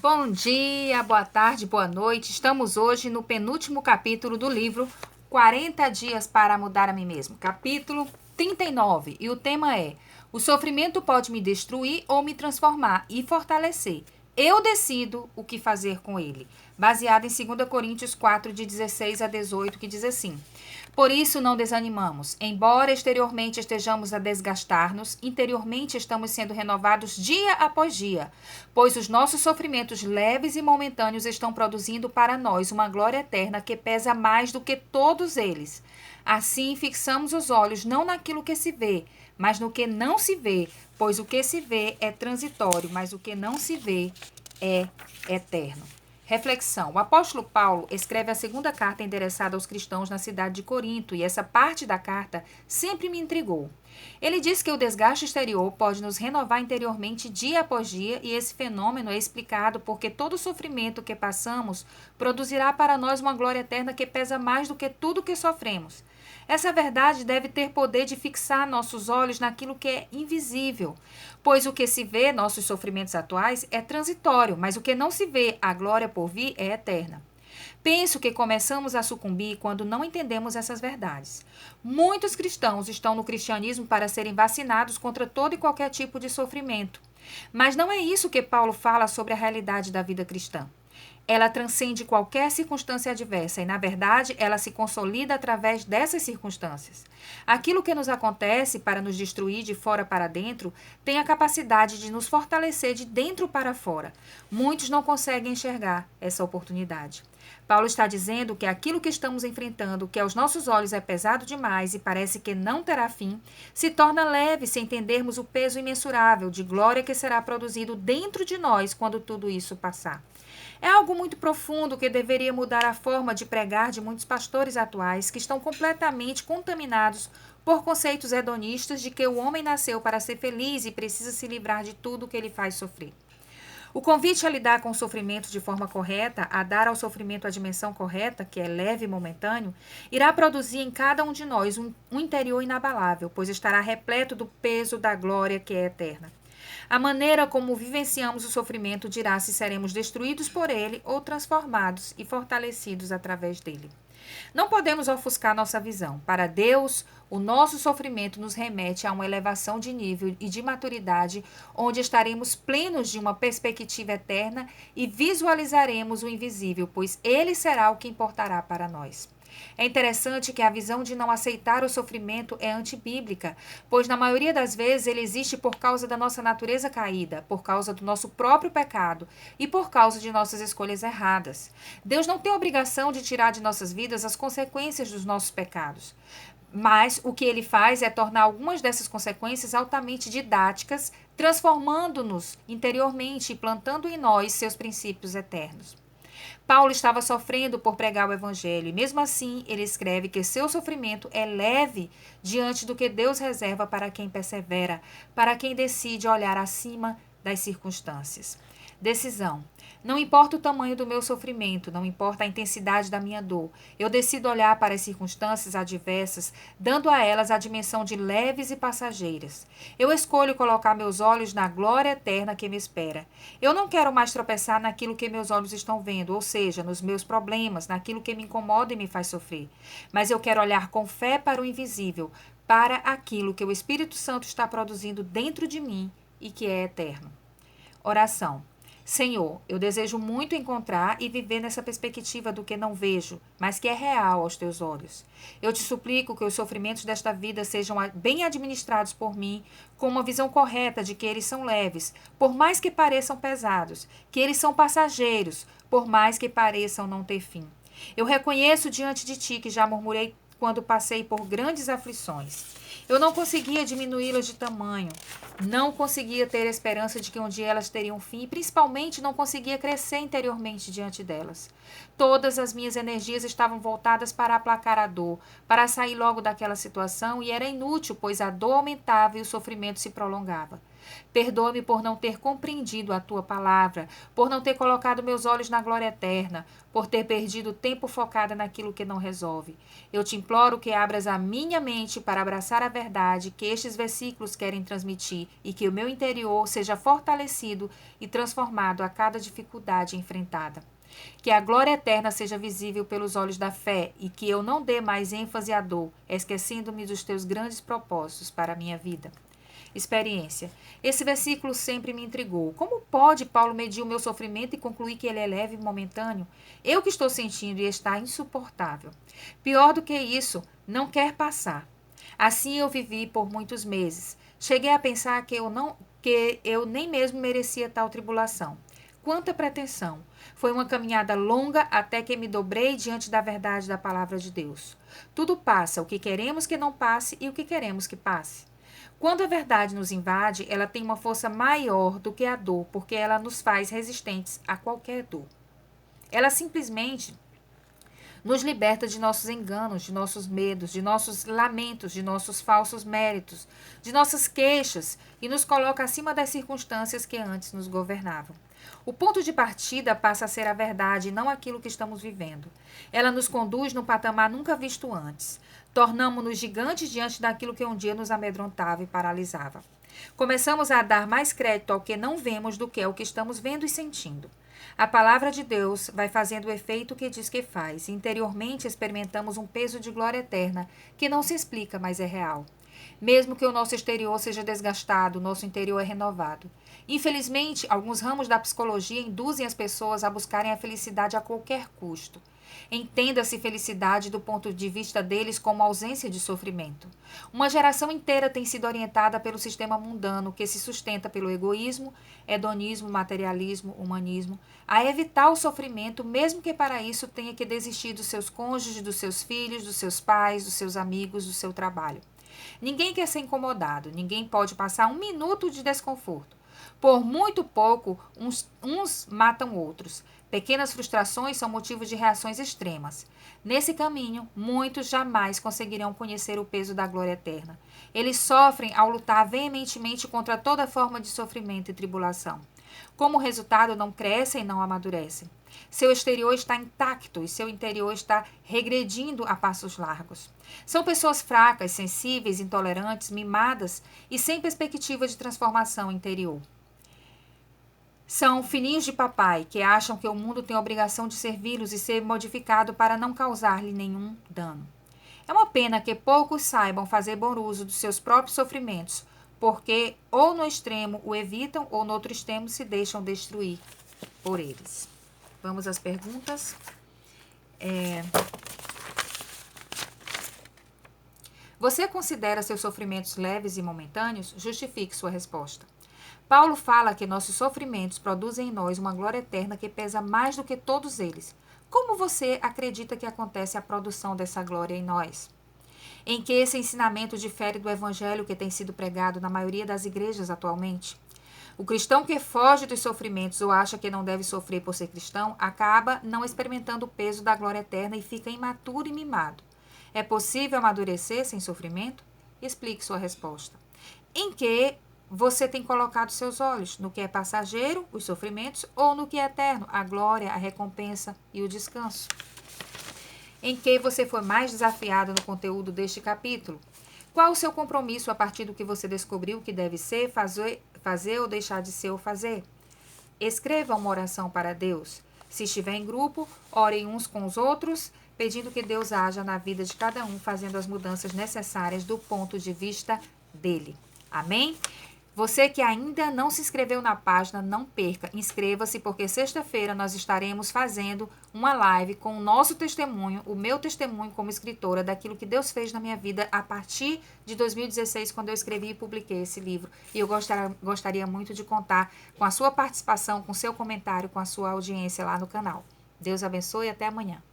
Bom dia, boa tarde, boa noite. Estamos hoje no penúltimo capítulo do livro 40 Dias para Mudar a Mim Mesmo, capítulo 39. E o tema é: o sofrimento pode me destruir ou me transformar e fortalecer. Eu decido o que fazer com ele. Baseado em 2 Coríntios 4, de 16 a 18, que diz assim: por isso não desanimamos. Embora exteriormente estejamos a desgastar-nos, interiormente estamos sendo renovados dia após dia, pois os nossos sofrimentos leves e momentâneos estão produzindo para nós uma glória eterna que pesa mais do que todos eles. Assim, fixamos os olhos não naquilo que se vê, mas no que não se vê, pois o que se vê é transitório, mas o que não se vê é eterno. Reflexão. O apóstolo Paulo escreve a segunda carta endereçada aos cristãos na cidade de Corinto, e essa parte da carta sempre me intrigou. Ele diz que o desgaste exterior pode nos renovar interiormente dia após dia, e esse fenômeno é explicado porque todo o sofrimento que passamos produzirá para nós uma glória eterna que pesa mais do que tudo que sofremos. Essa verdade deve ter poder de fixar nossos olhos naquilo que é invisível, pois o que se vê, nossos sofrimentos atuais, é transitório, mas o que não se vê, a glória por vir, é eterna. Penso que começamos a sucumbir quando não entendemos essas verdades. Muitos cristãos estão no cristianismo para serem vacinados contra todo e qualquer tipo de sofrimento. Mas não é isso que Paulo fala sobre a realidade da vida cristã. Ela transcende qualquer circunstância adversa e, na verdade, ela se consolida através dessas circunstâncias. Aquilo que nos acontece para nos destruir de fora para dentro tem a capacidade de nos fortalecer de dentro para fora. Muitos não conseguem enxergar essa oportunidade. Paulo está dizendo que aquilo que estamos enfrentando, que aos nossos olhos é pesado demais e parece que não terá fim, se torna leve se entendermos o peso imensurável de glória que será produzido dentro de nós quando tudo isso passar. É algo muito profundo que deveria mudar a forma de pregar de muitos pastores atuais que estão completamente contaminados por conceitos hedonistas de que o homem nasceu para ser feliz e precisa se livrar de tudo que ele faz sofrer. O convite a lidar com o sofrimento de forma correta, a dar ao sofrimento a dimensão correta, que é leve e momentâneo, irá produzir em cada um de nós um interior inabalável, pois estará repleto do peso da glória que é eterna. A maneira como vivenciamos o sofrimento dirá se seremos destruídos por ele ou transformados e fortalecidos através dele. Não podemos ofuscar nossa visão. Para Deus, o nosso sofrimento nos remete a uma elevação de nível e de maturidade, onde estaremos plenos de uma perspectiva eterna e visualizaremos o invisível, pois ele será o que importará para nós. É interessante que a visão de não aceitar o sofrimento é antibíblica, pois na maioria das vezes ele existe por causa da nossa natureza caída, por causa do nosso próprio pecado e por causa de nossas escolhas erradas. Deus não tem obrigação de tirar de nossas vidas as consequências dos nossos pecados. Mas o que ele faz é tornar algumas dessas consequências altamente didáticas, transformando-nos interiormente e plantando em nós seus princípios eternos. Paulo estava sofrendo por pregar o evangelho, e mesmo assim ele escreve que seu sofrimento é leve diante do que Deus reserva para quem persevera, para quem decide olhar acima das circunstâncias. Decisão. Não importa o tamanho do meu sofrimento, não importa a intensidade da minha dor, eu decido olhar para as circunstâncias adversas, dando a elas a dimensão de leves e passageiras. Eu escolho colocar meus olhos na glória eterna que me espera. Eu não quero mais tropeçar naquilo que meus olhos estão vendo, ou seja, nos meus problemas, naquilo que me incomoda e me faz sofrer. Mas eu quero olhar com fé para o invisível, para aquilo que o Espírito Santo está produzindo dentro de mim e que é eterno. Oração. Senhor, eu desejo muito encontrar e viver nessa perspectiva do que não vejo, mas que é real aos teus olhos. Eu te suplico que os sofrimentos desta vida sejam bem administrados por mim, com uma visão correta de que eles são leves, por mais que pareçam pesados, que eles são passageiros, por mais que pareçam não ter fim. Eu reconheço diante de ti que já murmurei quando passei por grandes aflições. Eu não conseguia diminuí-las de tamanho, não conseguia ter a esperança de que um dia elas teriam fim e principalmente não conseguia crescer interiormente diante delas. Todas as minhas energias estavam voltadas para aplacar a dor, para sair logo daquela situação, e era inútil, pois a dor aumentava e o sofrimento se prolongava. Perdoa-me por não ter compreendido a tua palavra, por não ter colocado meus olhos na glória eterna, por ter perdido tempo focada naquilo que não resolve. Eu te imploro que abras a minha mente para abraçar a verdade que estes versículos querem transmitir e que o meu interior seja fortalecido e transformado a cada dificuldade enfrentada. Que a glória eterna seja visível pelos olhos da fé e que eu não dê mais ênfase à dor, esquecendo-me dos teus grandes propósitos para a minha vida. Experiência. Esse versículo sempre me intrigou. Como pode Paulo medir o meu sofrimento e concluir que ele é leve e momentâneo? Eu que estou sentindo e está insuportável. Pior do que isso, não quer passar. Assim eu vivi por muitos meses. Cheguei a pensar que eu nem mesmo merecia tal tribulação. Quanta pretensão! Foi uma caminhada longa até que me dobrei diante da verdade da palavra de Deus. Tudo passa, o que queremos que não passe e o que queremos que passe. Quando a verdade nos invade, ela tem uma força maior do que a dor, porque ela nos faz resistentes a qualquer dor. Ela simplesmente nos liberta de nossos enganos, de nossos medos, de nossos lamentos, de nossos falsos méritos, de nossas queixas e nos coloca acima das circunstâncias que antes nos governavam. O ponto de partida passa a ser a verdade e não aquilo que estamos vivendo. Ela nos conduz num patamar nunca visto antes. Tornamo-nos gigantes diante daquilo que um dia nos amedrontava e paralisava. Começamos a dar mais crédito ao que não vemos do que ao que estamos vendo e sentindo. A palavra de Deus vai fazendo o efeito que diz que faz. Interiormente experimentamos um peso de glória eterna que não se explica, mas é real. Mesmo que o nosso exterior seja desgastado, o nosso interior é renovado. Infelizmente, alguns ramos da psicologia induzem as pessoas a buscarem a felicidade a qualquer custo. Entenda-se felicidade do ponto de vista deles como ausência de sofrimento. Uma geração inteira tem sido orientada pelo sistema mundano que se sustenta pelo egoísmo, hedonismo, materialismo, humanismo, a evitar o sofrimento, mesmo que para isso tenha que desistir dos seus cônjuges, dos seus filhos, dos seus pais, dos seus amigos, do seu trabalho. Ninguém quer ser incomodado, ninguém pode passar um minuto de desconforto. Por muito pouco, uns matam outros. Pequenas frustrações são motivos de reações extremas. Nesse caminho, muitos jamais conseguirão conhecer o peso da glória eterna. Eles sofrem ao lutar veementemente contra toda forma de sofrimento e tribulação. Como resultado, não crescem e não amadurecem. Seu exterior está intacto e seu interior está regredindo a passos largos. São pessoas fracas, sensíveis, intolerantes, mimadas e sem perspectiva de transformação interior. São filhinhos de papai que acham que o mundo tem a obrigação de servi-los e ser modificado para não causar-lhe nenhum dano. É uma pena que poucos saibam fazer bom uso dos seus próprios sofrimentos, porque ou no extremo o evitam ou no outro extremo se deixam destruir por eles. Vamos às perguntas. Você considera seus sofrimentos leves e momentâneos? Justifique sua resposta. Paulo fala que nossos sofrimentos produzem em nós uma glória eterna que pesa mais do que todos eles. Como você acredita que acontece a produção dessa glória em nós? Em que esse ensinamento difere do evangelho que tem sido pregado na maioria das igrejas atualmente? O cristão que foge dos sofrimentos ou acha que não deve sofrer por ser cristão, acaba não experimentando o peso da glória eterna e fica imaturo e mimado. É possível amadurecer sem sofrimento? Explique sua resposta. Em que você tem colocado seus olhos? No que é passageiro, os sofrimentos, ou no que é eterno, a glória, a recompensa e o descanso? Em que você foi mais desafiado no conteúdo deste capítulo? Qual o seu compromisso a partir do que você descobriu que deve ser, fazer ou deixar de ser ou fazer? Escreva uma oração para Deus. Se estiver em grupo, orem uns com os outros, pedindo que Deus haja na vida de cada um, fazendo as mudanças necessárias do ponto de vista dele. Amém? Você que ainda não se inscreveu na página, não perca, inscreva-se, porque sexta-feira nós estaremos fazendo uma live com o nosso testemunho, o meu testemunho como escritora, daquilo que Deus fez na minha vida a partir de 2016, quando eu escrevi e publiquei esse livro. E eu gostaria muito de contar com a sua participação, com o seu comentário, com a sua audiência lá no canal. Deus abençoe e até amanhã.